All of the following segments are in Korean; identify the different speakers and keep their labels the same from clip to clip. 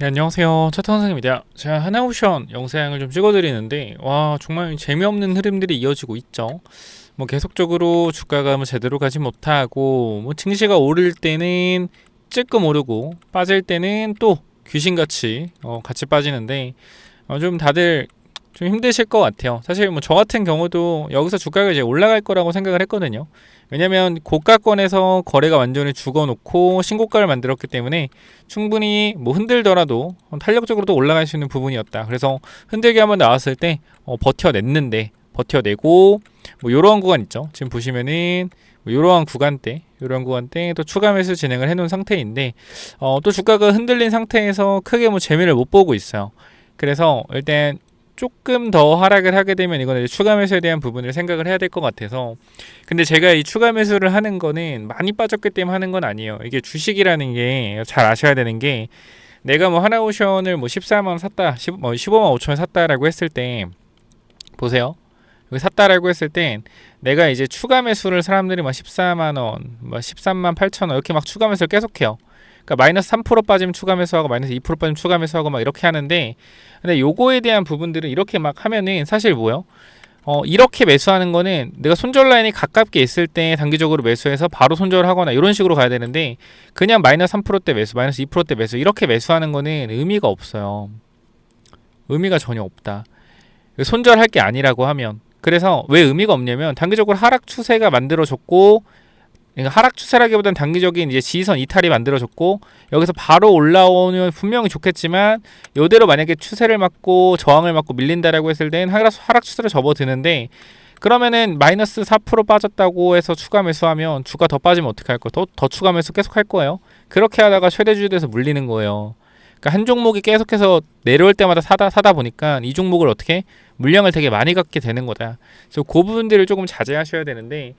Speaker 1: 네, 안녕하세요. 차태원 선생님입니다. 제가 하나옵션 영상을 좀 찍어드리는데, 와, 정말 재미없는 흐름들이 이어지고 있죠. 뭐 계속적으로 주가가 뭐 제대로 가지 못하고, 뭐 증시가 오를 때는 찔끔 오르고, 빠질 때는 또 귀신같이 같이 빠지는데, 좀 다들 좀 힘드실 것 같아요. 사실 뭐 저 같은 경우도 여기서 주가가 이제 올라갈 거라고 생각을 했거든요. 왜냐면 고가권에서 거래가 완전히 죽어놓고 신고가를 만들었기 때문에 충분히 뭐 흔들더라도 탄력적으로도 올라갈 수 있는 부분이었다. 그래서 흔들기 한번 나왔을 때 버텨냈는데 버텨내고 뭐 요러한 구간 있죠. 지금 보시면은 뭐 요러한 구간대 또 추가 매수 진행을 해놓은 상태인데 또 주가가 흔들린 상태에서 크게 뭐 재미를 못 보고 있어요. 그래서 일단 조금 더 하락을 하게 되면 이거는 추가 매수에 대한 부분을 생각을 해야 될 것 같아서, 근데 제가 이 추가 매수를 하는 거는 많이 빠졌기 때문에 하는 건 아니에요. 이게 주식이라는 게 잘 아셔야 되는 게, 내가 뭐 하나오션을 뭐 14만 원 샀다, 15만 5천 원 샀다라고 했을 때 보세요. 여기 샀다라고 했을 땐 내가 이제 추가 매수를 사람들이 막 14만 원, 뭐 13만 8천 원 이렇게 막 추가 매수를 계속해요. 그러니까 마이너스 3% 빠지면 추가 매수하고 마이너스 2% 빠지면 추가 매수하고 막 이렇게 하는데, 근데 요거에 대한 부분들은 이렇게 막 하면은 사실 뭐요? 이렇게 매수하는 거는 내가 손절 라인이 가깝게 있을 때 단기적으로 매수해서 바로 손절을 하거나 이런 식으로 가야 되는데, 그냥 마이너스 3%대 매수, 마이너스 2%대 매수 이렇게 매수하는 거는 의미가 없어요. 의미가 전혀 없다. 손절할 게 아니라고 하면. 그래서 왜 의미가 없냐면 단기적으로 하락 추세가 만들어졌고, 그러니까 하락 추세라기보다는 단기적인 이제 지지선 이탈이 만들어졌고, 여기서 바로 올라오면 분명히 좋겠지만 이대로 만약에 추세를 맞고 저항을 맞고 밀린다라고 했을 때는 하락 추세로 접어드는데, 그러면은 마이너스 4% 빠졌다고 해서 추가 매수하면 주가 더 빠지면 어떻게 할 거예요? 더 추가 매수 계속 할 거예요. 그렇게 하다가 최대주주에서 물리는 거예요. 그러니까 한 종목이 계속해서 내려올 때마다 사다 보니까 이 종목을 어떻게 물량을 되게 많이 갖게 되는 거다. 그래서 그 부분들을 조금 자제하셔야 되는데,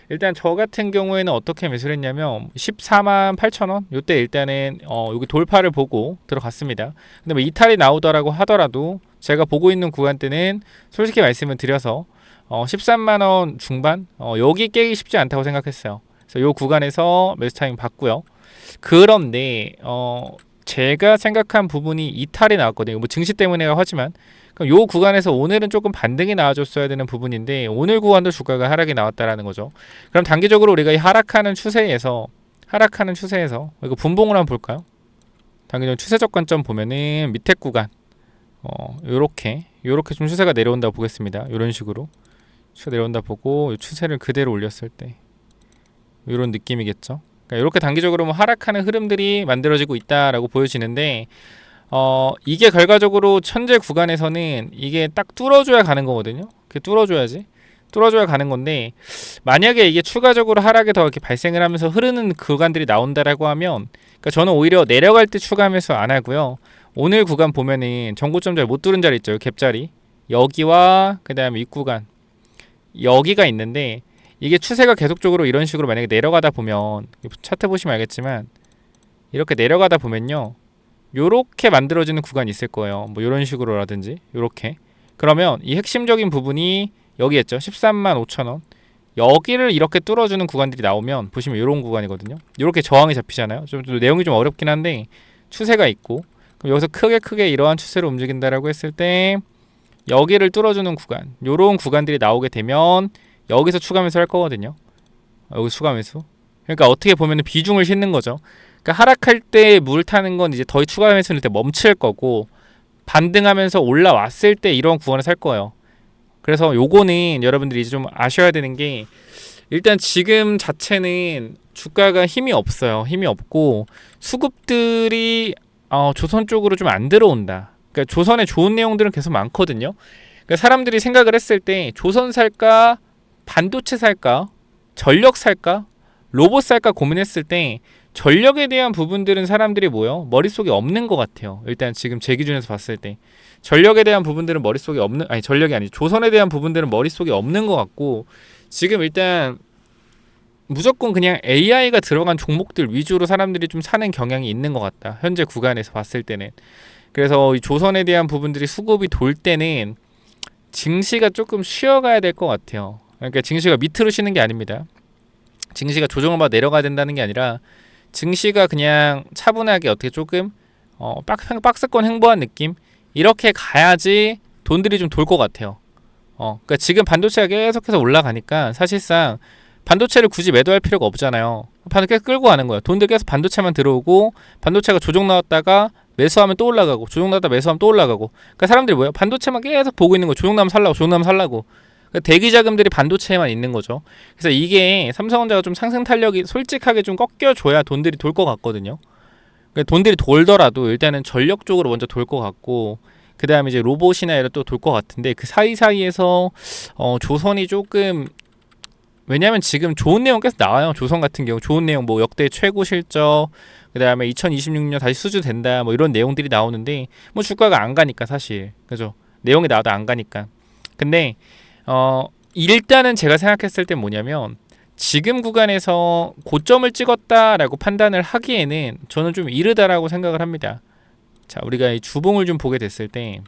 Speaker 1: 일단 저 같은 경우에는 어떻게 매수를 했냐면 14만 8천 원 요때 일단은 여기 돌파를 보고 들어갔습니다. 근데 뭐 이탈이 나오더라고 하더라도 제가 보고 있는 구간대는 솔직히 말씀을 드려서 13만 원 중반 여기 깨기 쉽지 않다고 생각했어요. 그래서 요 구간에서 매수 타임 봤고요. 그런데 제가 생각한 부분이 이탈이 나왔거든요. 뭐 증시 때문에 하지만, 그럼 요 구간에서 오늘은 조금 반등이 나와줬어야 되는 부분인데 오늘 구간도 주가가 하락이 나왔다라는 거죠. 그럼 단기적으로 우리가 이 하락하는 추세에서 이거 분봉을 한번 볼까요? 단기적으로 추세적 관점 보면은 밑에 구간 요렇게 좀 추세가 내려온다고 보겠습니다. 요런 식으로 추세 내려온다 보고 이 추세를 그대로 올렸을 때 요런 느낌이겠죠. 그러니까 이렇게 단기적으로 뭐 하락하는 흐름들이 만들어지고 있다라고 보여지는데, 이게 결과적으로 현재 구간에서는 이게 딱 뚫어줘야 가는 거거든요. 뚫어줘야 가는 건데, 만약에 이게 추가적으로 하락이 더 이렇게 발생을 하면서 흐르는 구간들이 나온다라고 하면, 그러니까 저는 오히려 내려갈 때 추가 매수 안 하고요. 오늘 구간 보면은 정고점 자리 못 뚫은 자리 있죠. 갭자리 여기와 그 다음에 윗구간 여기가 있는데, 이게 추세가 계속적으로 이런 식으로 만약에 내려가다 보면, 차트 보시면 알겠지만 이렇게 내려가다 보면요, 요렇게 만들어지는 구간이 있을 거예요. 뭐 이런 식으로라든지 요렇게. 그러면 이 핵심적인 부분이 여기 있죠. 13만 5천 원 여기를 이렇게 뚫어주는 구간들이 나오면 보시면 이런 구간이거든요. 이렇게 저항이 잡히잖아요. 좀 내용이 좀 어렵긴 한데 추세가 있고, 그럼 여기서 크게 이러한 추세로 움직인다라고 했을 때 여기를 뚫어주는 구간, 요런 구간들이 나오게 되면 여기서 추가 매수 할 거거든요. 여기 추가 매수. 그러니까 어떻게 보면 비중을 싣는 거죠. 그러니까 하락할 때 물 타는 건 이제 더 추가 매수는 일단 멈출 거고, 반등하면서 올라왔을 때 이런 구간을 살 거예요. 그래서 요거는 여러분들이 이제 좀 아셔야 되는 게, 일단 지금 자체는 주가가 힘이 없어요. 힘이 없고 수급들이 조선 쪽으로 좀 안 들어온다. 그러니까 조선에 좋은 내용들은 계속 많거든요. 그러니까 사람들이 생각을 했을 때 조선 살까, 반도체 살까, 전력 살까, 로봇 살까 고민했을 때 전력에 대한 부분들은 사람들이 뭐요? 머릿속에 없는 것 같아요. 일단 지금 제 기준에서 봤을 때 전력에 대한 부분들은 머릿속에 없는, 아니 전력이 아니죠. 조선에 대한 부분들은 머릿속에 없는 것 같고, 지금 일단 무조건 그냥 AI가 들어간 종목들 위주로 사람들이 좀 사는 경향이 있는 것 같다. 현재 구간에서 봤을 때는. 그래서 이 조선에 대한 부분들이 수급이 돌 때는 증시가 조금 쉬어가야 될 것 같아요. 그러니까 증시가 밑으로 쉬는 게 아닙니다. 증시가 조정을 받아 내려가야 된다는 게 아니라 증시가 그냥 차분하게 어떻게 조금 박스권 횡보한 느낌 이렇게 가야지 돈들이 좀 돌 것 같아요. 그러니까 지금 반도체가 계속해서 올라가니까 사실상 반도체를 굳이 매도할 필요가 없잖아요. 반도체 계속 끌고 가는 거예요. 돈들 계속 반도체만 들어오고 반도체가 조정 나왔다가 매수하면 또 올라가고 조정 나왔다 매수하면 또 올라가고. 그러니까 사람들이 뭐예요? 반도체만 계속 보고 있는 거. 조정 나면 살라고, 조정 나면 살라고. 그러니까 대기 자금들이 반도체에만 있는 거죠. 그래서 이게 삼성전자가 좀 상승 탄력이 솔직하게 좀 꺾여줘야 돈들이 돌 것 같거든요. 그러니까 돈들이 돌더라도 일단은 전력 쪽으로 먼저 돌 것 같고, 그 다음에 이제 로봇이나 이런 또 돌 것 같은데, 그 사이사이에서 조선이 조금, 왜냐면 지금 좋은 내용 계속 나와요. 조선 같은 경우 좋은 내용 뭐 역대 최고 실적, 그 다음에 2026년 다시 수주 된다 뭐 이런 내용들이 나오는데 뭐 주가가 안 가니까 사실, 그죠? 내용이 나와도 안 가니까. 근데 일단은 제가 생각했을 때 뭐냐면, 지금 구간에서 고점을 찍었다라고 판단을 하기에는 저는 좀 이르다라고 생각을 합니다. 자, 우리가 이 주봉을 좀 보게 됐을 때,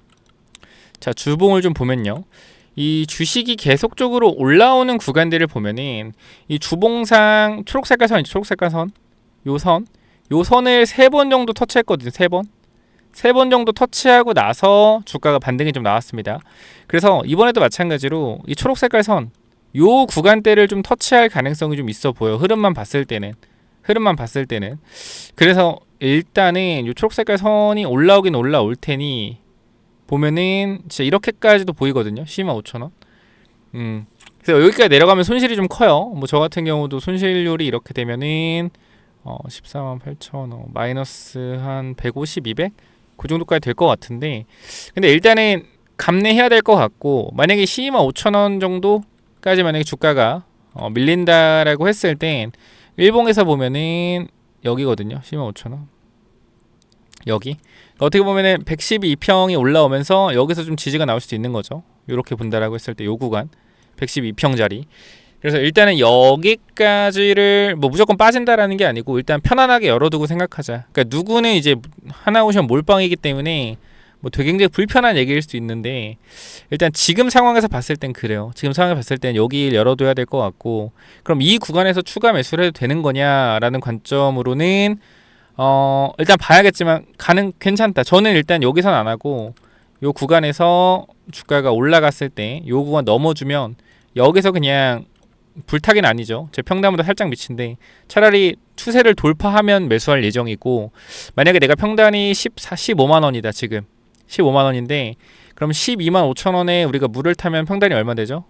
Speaker 1: 자, 주봉을 좀 보면요, 이 주식이 계속적으로 올라오는 구간들을 보면은 이 주봉상 초록색깔 선, 초록색깔 선, 요 선을 3번 정도 터치했거든요. 3번 정도 터치하고 나서 주가가 반등이 좀 나왔습니다. 그래서 이번에도 마찬가지로 이 초록색깔 선, 요 구간대를 좀 터치할 가능성이 좀 있어 보여. 흐름만 봤을 때는. 그래서 일단은 요 초록색깔 선이 올라오긴 올라올 테니 보면은 진짜 이렇게까지도 보이거든요. 125,000원. 그래서 여기까지 내려가면 손실이 좀 커요. 뭐 저 같은 경우도 손실률이 이렇게 되면은 148,000원 마이너스 한 150, 200? 그 정도까지 될 것 같은데, 근데 일단은 감내해야 될 것 같고, 만약에 125,000원 정도까지 만약에 주가가 밀린다라고 했을 땐 일봉에서 보면은 여기거든요. 125,000원 여기 어떻게 보면은 112평이 올라오면서 여기서 좀 지지가 나올 수도 있는 거죠. 이렇게 본다라고 했을 때 요 구간 112평짜리. 그래서 일단은 여기까지를 뭐 무조건 빠진다라는 게 아니고 일단 편안하게 열어두고 생각하자. 그러니까 누구는 이제 하나오션 몰빵이기 때문에 뭐 되게 굉장히 불편한 얘기일 수도 있는데, 일단 지금 상황에서 봤을 땐 그래요. 지금 상황에 봤을 땐 여기를 열어둬야 될 것 같고, 그럼 이 구간에서 추가 매수를 해도 되는 거냐라는 관점으로는 일단 봐야겠지만 괜찮다. 저는 일단 여기선 안 하고 요 구간에서 주가가 올라갔을 때 요 구간 넘어주면 여기서 그냥 불타긴 아니죠. 제 평단보다 살짝 미친데 차라리 추세를 돌파하면 매수할 예정이고, 만약에 내가 평단이 15만 원이다. 지금 15만 원인데 그럼 12만 5천 원에 우리가 물을 타면 평단이 얼마 되죠?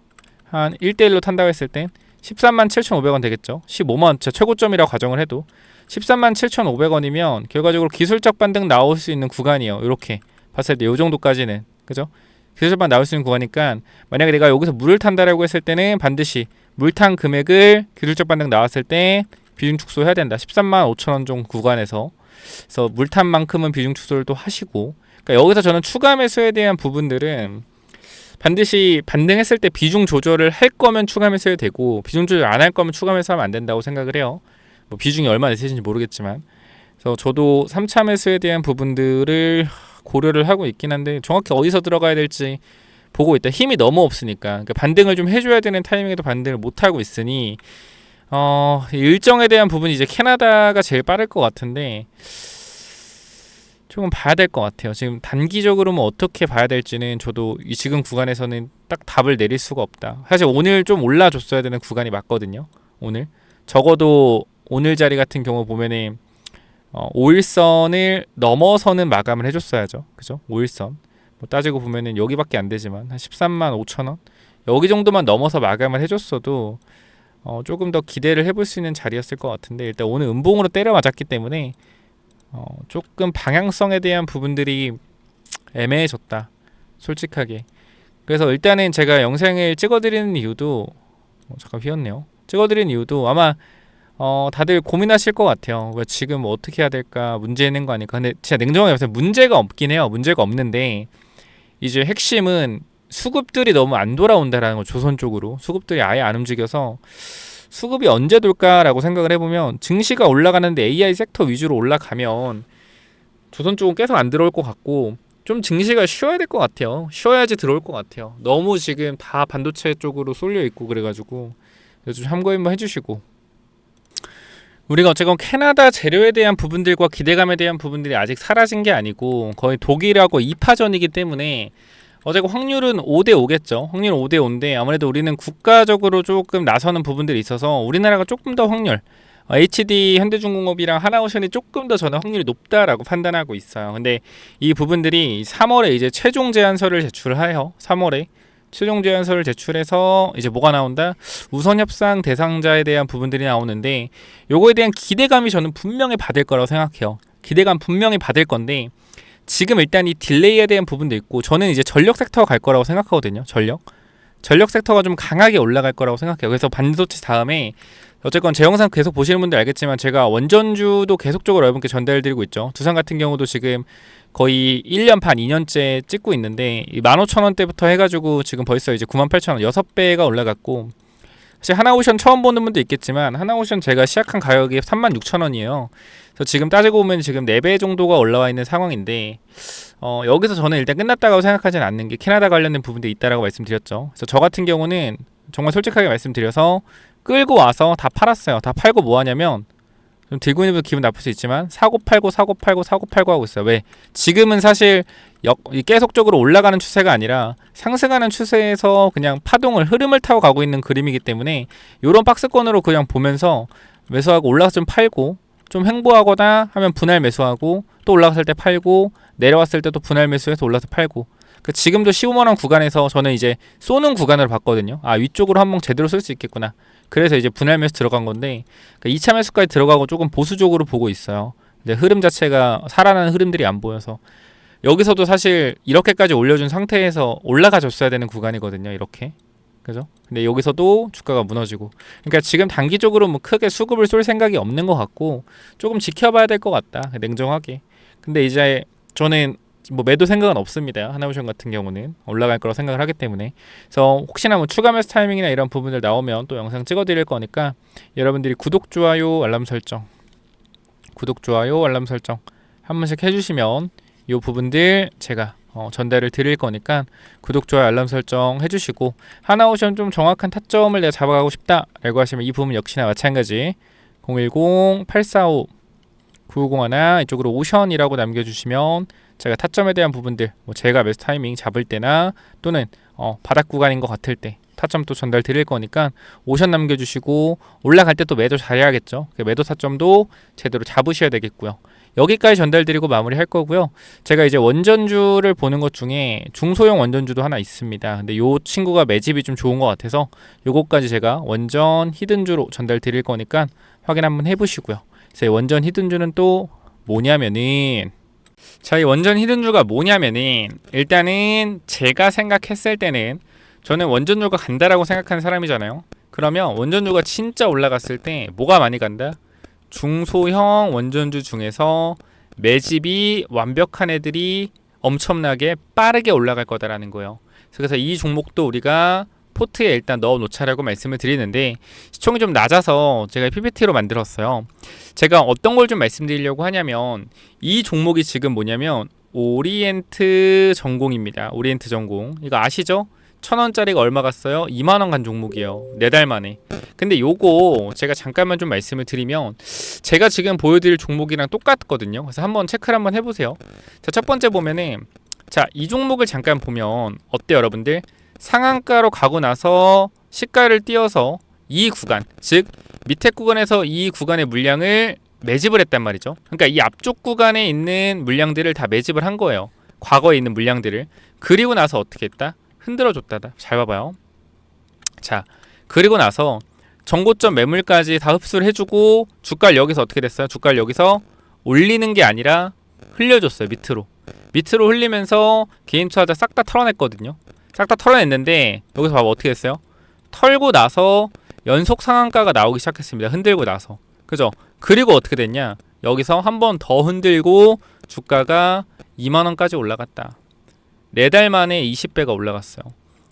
Speaker 1: 한 1대1로 탄다고 했을 땐 13만 7,500원 되겠죠. 15만 원 최고점이라고 가정을 해도 13만 7,500원이면 결과적으로 기술적 반등 나올 수 있는 구간이에요. 이렇게 봤을 때 요 정도까지는, 그죠? 기술적 반등 나올 수 있는 구간이니까 만약에 내가 여기서 물을 탄다라고 했을 때는 반드시 물탄 금액을 기술적 반등 나왔을 때 비중 축소해야 된다. 13만 5천 원 정도 구간에서. 그래서 물탄 만큼은 비중 축소를 또 하시고, 그러니까 여기서 저는 추가 매수에 대한 부분들은 반드시 반등했을 때 비중 조절을 할 거면 추가 매수해야 되고, 비중 조절 안 할 거면 추가 매수하면 안 된다고 생각을 해요. 뭐 비중이 얼마나 있을지 모르겠지만. 그래서 저도 3차 매수에 대한 부분들을 고려를 하고 있긴 한데 정확히 어디서 들어가야 될지 보고 있다. 힘이 너무 없으니까. 그러니까 반등을 좀 해줘야 되는 타이밍에도 반등을 못 하고 있으니 일정에 대한 부분이 이제 캐나다가 제일 빠를 것 같은데 조금 봐야 될 것 같아요. 지금 단기적으로 뭐 어떻게 봐야 될지는 저도 이 지금 구간에서는 딱 답을 내릴 수가 없다. 사실 오늘 좀 올라줬어야 되는 구간이 맞거든요. 오늘 적어도 오늘 자리 같은 경우 보면은 5일선을 넘어서는 마감을 해줬어야죠. 그죠? 5일선 뭐 따지고 보면은 여기밖에 안 되지만 한 13만 5천 원 여기 정도만 넘어서 마감을 해줬어도 조금 더 기대를 해볼 수 있는 자리였을 것 같은데, 일단 오늘 음봉으로 때려 맞았기 때문에 조금 방향성에 대한 부분들이 애매해졌다, 솔직하게. 그래서 일단은 제가 영상을 찍어드리는 이유도 잠깐 휘었네요. 찍어드리는 이유도 아마 다들 고민하실 것 같아요. 왜 지금 어떻게 해야 될까, 문제 있는 거 아닐까. 근데 진짜 냉정하게 말해서 문제가 없긴 해요. 문제가 없는데 이제 핵심은 수급들이 너무 안 돌아온다라는 거. 조선 쪽으로 수급들이 아예 안 움직여서 수급이 언제 돌까라고 생각을 해보면, 증시가 올라가는데 AI 섹터 위주로 올라가면 조선 쪽은 계속 안 들어올 것 같고, 좀 증시가 쉬어야 될 것 같아요. 쉬어야지 들어올 것 같아요. 너무 지금 다 반도체 쪽으로 쏠려 있고 그래가지고 좀 참고 한번 해주시고. 우리가 어쨌건 캐나다 재료에 대한 부분들과 기대감에 대한 부분들이 아직 사라진 게 아니고 거의 독일하고 2파전이기 때문에 어쨌건 확률은 5대 5겠죠. 확률은 5대 5인데 아무래도 우리는 국가적으로 조금 나서는 부분들이 있어서 우리나라가 조금 더 확률 HD 현대중공업이랑 하나오션이 조금 더 저는 확률이 높다라고 판단하고 있어요. 근데 이 부분들이 3월에 이제 최종 제안서를 제출해요. 3월에 최종 제안서를 제출해서 이제 뭐가 나온다? 우선 협상 대상자에 대한 부분들이 나오는데 요거에 대한 기대감이 저는 분명히 받을 거라고 생각해요. 기대감 분명히 받을 건데 지금 일단 이 딜레이에 대한 부분도 있고 저는 이제 전력 섹터가 갈 거라고 생각하거든요. 전력 섹터가 좀 강하게 올라갈 거라고 생각해요. 그래서 반도체 다음에 어쨌건 제 영상 계속 보시는 분들 알겠지만 제가 원전주도 계속적으로 여러분께 전달드리고 있죠. 두산 같은 경우도 지금 거의 1년 반, 2년째 찍고 있는데 15,000원대부터 해가지고 지금 벌써 이제 98,000원 6배가 올라갔고 사실 하나오션 처음 보는 분도 있겠지만 하나오션 제가 시작한 가격이 36,000원이에요. 그래서 지금 따지고 보면 지금 4배 정도가 올라와 있는 상황인데 여기서 저는 일단 끝났다고 생각하지는 않는 게 캐나다 관련된 부분도 있다라고 말씀드렸죠. 그래서 저 같은 경우는 정말 솔직하게 말씀드려서 끌고 와서 다 팔았어요. 다 팔고 뭐 하냐면 좀 들고 있는 분도 기분 나쁠 수 있지만 사고 팔고 하고 있어요. 왜? 지금은 사실 계속적으로 올라가는 추세가 아니라 상승하는 추세에서 그냥 흐름을 타고 가고 있는 그림이기 때문에 이런 박스권으로 그냥 보면서 매수하고 올라가서 좀 팔고 좀 횡보하거나 하면 분할 매수하고 또 올라갔을 때 팔고 내려왔을 때 또 분할 매수해서 올라서 팔고 지금도 15만원 구간에서 저는 이제 쏘는 구간으로 봤거든요. 위쪽으로 한번 제대로 쓸 수 있겠구나. 그래서 이제 분할 매수 들어간 건데 2차 매수까지 들어가고 조금 보수적으로 보고 있어요. 근데 흐름 자체가 살아나는 흐름들이 안 보여서 여기서도 사실 이렇게까지 올려준 상태에서 올라가 줬어야 되는 구간이거든요. 이렇게. 그죠? 근데 여기서도 주가가 무너지고 그러니까 지금 단기적으로 뭐 크게 수급을 쏠 생각이 없는 것 같고 조금 지켜봐야 될 것 같다. 냉정하게. 근데 이제 저는 뭐 매도 생각은 없습니다. 하나오션 같은 경우는 올라갈 거라고 생각을 하기 때문에 그래서 혹시나 뭐 추가 매수 타이밍이나 이런 부분들 나오면 또 영상 찍어 드릴 거니까 여러분들이 구독, 좋아요, 알람 설정 한 번씩 해주시면 이 부분들 제가 전달을 드릴 거니까 구독, 좋아요, 알람 설정 해주시고 하나오션 좀 정확한 타점을 내가 잡아가고 싶다 라고 하시면 이 부분 역시나 마찬가지 010-845-9501 이쪽으로 오션이라고 남겨주시면 제가 타점에 대한 부분들 제가 매수 타이밍 잡을 때나 또는 바닥 구간인 것 같을 때 타점 또 전달 드릴 거니까 오션 남겨주시고 올라갈 때 또 매도 잘해야겠죠. 매도 타점도 제대로 잡으셔야 되겠고요. 여기까지 전달 드리고 마무리 할 거고요. 제가 이제 원전주를 보는 것 중에 중소형 원전주도 하나 있습니다. 근데 요 친구가 매집이 좀 좋은 것 같아서 요거까지 제가 원전 히든주로 전달 드릴 거니까 확인 한번 해보시고요. 그래서 원전 히든주는 또 뭐냐면은 이 원전 히든주가 뭐냐면은 일단은 제가 생각했을 때는 저는 원전주가 간다라고 생각하는 사람이잖아요. 그러면 원전주가 진짜 올라갔을 때 뭐가 많이 간다? 중소형 원전주 중에서 매집이 완벽한 애들이 엄청나게 빠르게 올라갈 거다라는 거예요. 그래서 이 종목도 우리가 포트에 일단 넣어 놓자라고 말씀을 드리는데 시총이 좀 낮아서 제가 PPT로 만들었어요. 제가 어떤 걸 좀 말씀드리려고 하냐면 이 종목이 지금 뭐냐면 오리엔트 전공입니다. 오리엔트 전공. 이거 아시죠? 1,000원짜리가 얼마 갔어요? 2만원 간 종목이에요. 4달 만에. 근데 요거 제가 잠깐만 좀 말씀을 드리면 제가 지금 보여드릴 종목이랑 똑같거든요. 그래서 한번 체크를 한번 해보세요. 자, 첫 번째 보면은 이 종목을 잠깐 보면 어때요 여러분들? 상한가로 가고 나서 시가를 띄어서 이 구간, 즉 밑에 구간에서 이 구간의 물량을 매집을 했단 말이죠. 그러니까 이 앞쪽 구간에 있는 물량들을 다 매집을 한 거예요. 과거에 있는 물량들을. 그리고 나서 어떻게 했다? 흔들어 줬다. 잘 봐봐요. 자, 그리고 나서 전고점 매물까지 다 흡수를 해주고 주가를 여기서 어떻게 됐어요? 주가를 여기서 올리는 게 아니라 흘려줬어요. 밑으로 흘리면서 개인 투자자 싹 다 털어냈거든요. 싹 다 털어냈는데 여기서 봐봐 어떻게 됐어요? 털고 나서 연속 상한가가 나오기 시작했습니다. 흔들고 나서. 그죠? 그리고 어떻게 됐냐? 여기서 한 번 더 흔들고 주가가 2만원까지 올라갔다. 4달 만에 20배가 올라갔어요.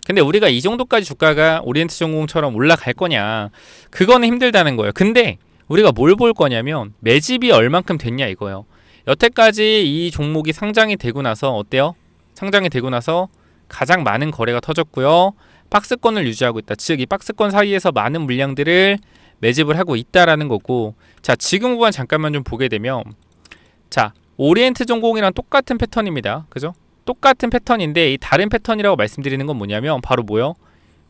Speaker 1: 근데 우리가 이 정도까지 주가가 오리엔트 전공처럼 올라갈 거냐? 그거는 힘들다는 거예요. 근데 우리가 뭘 볼 거냐면 매집이 얼만큼 됐냐 이거예요. 여태까지 이 종목이 상장이 되고 나서 어때요? 상장이 되고 나서 가장 많은 거래가 터졌고요. 박스권을 유지하고 있다. 즉 이 박스권 사이에서 많은 물량들을 매집을 하고 있다라는 거고, 자 지금 구간 잠깐만 좀 보게 되면, 자 오리엔트 전공이랑 똑같은 패턴입니다. 그죠? 똑같은 패턴인데 이 다른 패턴이라고 말씀드리는 건 뭐냐면 바로 뭐요?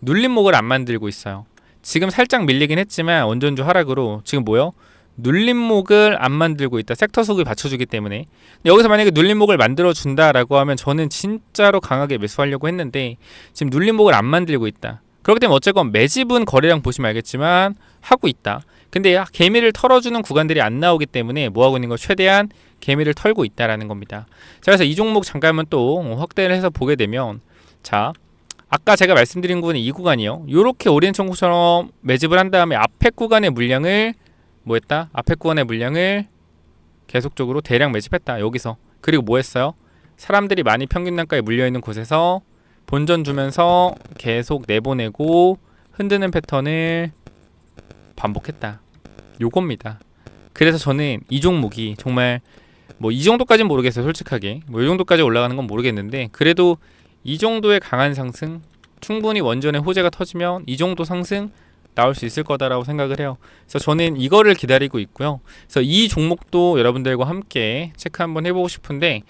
Speaker 1: 눌림목을 안 만들고 있어요. 지금 살짝 밀리긴 했지만 원전주 하락으로 지금 뭐요? 눌림목을 안 만들고 있다. 섹터 속이 받쳐주기 때문에. 근데 여기서 만약에 눌림목을 만들어 준다라고 하면 저는 진짜로 강하게 매수하려고 했는데 지금 눌림목을 안 만들고 있다. 그렇기 때문에 어쨌건 매집은 거래량 보시면 알겠지만 하고 있다. 근데 개미를 털어주는 구간들이 안 나오기 때문에 뭐하고 있는 거, 최대한 개미를 털고 있다라는 겁니다. 자, 그래서 이 종목 잠깐만 또 확대를 해서 보게 되면, 자 아까 제가 말씀드린 구간이 이 구간이요. 요렇게 오리엔트 전공처럼 매집을 한 다음에 앞에 구간의 물량을 뭐 했다? 앞에 구간의 물량을 계속적으로 대량 매집했다. 여기서. 그리고 뭐 했어요? 사람들이 많이 평균 단가에 물려있는 곳에서 본전 주면서 계속 내보내고 흔드는 패턴을 반복했다. 요겁니다. 그래서 저는 이 종목이 정말 뭐 이 정도까지는 모르겠어요. 솔직하게 뭐 이 정도까지 올라가는 건 모르겠는데, 그래도 이 정도의 강한 상승, 충분히 원전의 호재가 터지면 이 정도 상승 나올 수 있을 거다라고 생각을 해요. 그래서 저는 이거를 기다리고 있고요. 그래서 이 종목도 여러분들과 함께 체크 한번 해보고 싶은데,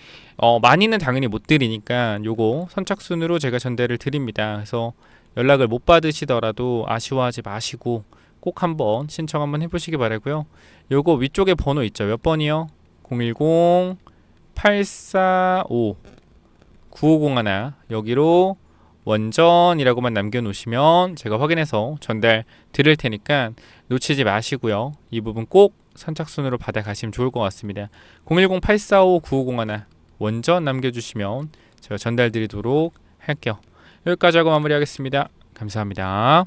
Speaker 1: 많이는 당연히 못 드리니까 요거 선착순으로 제가 전달을 드립니다. 그래서 연락을 못 받으시더라도 아쉬워하지 마시고 꼭 한번 신청 한번 해보시기 바라고요. 요거 위쪽에 번호 있죠. 몇 번이요? 010-845-9501 여기로 원전이라고만 남겨놓으시면 제가 확인해서 전달 드릴 테니까 놓치지 마시고요. 이 부분 꼭 선착순으로 받아가시면 좋을 것 같습니다. 010-845-9501 원전 남겨주시면 제가 전달 드리도록 할게요. 여기까지 하고 마무리하겠습니다. 감사합니다.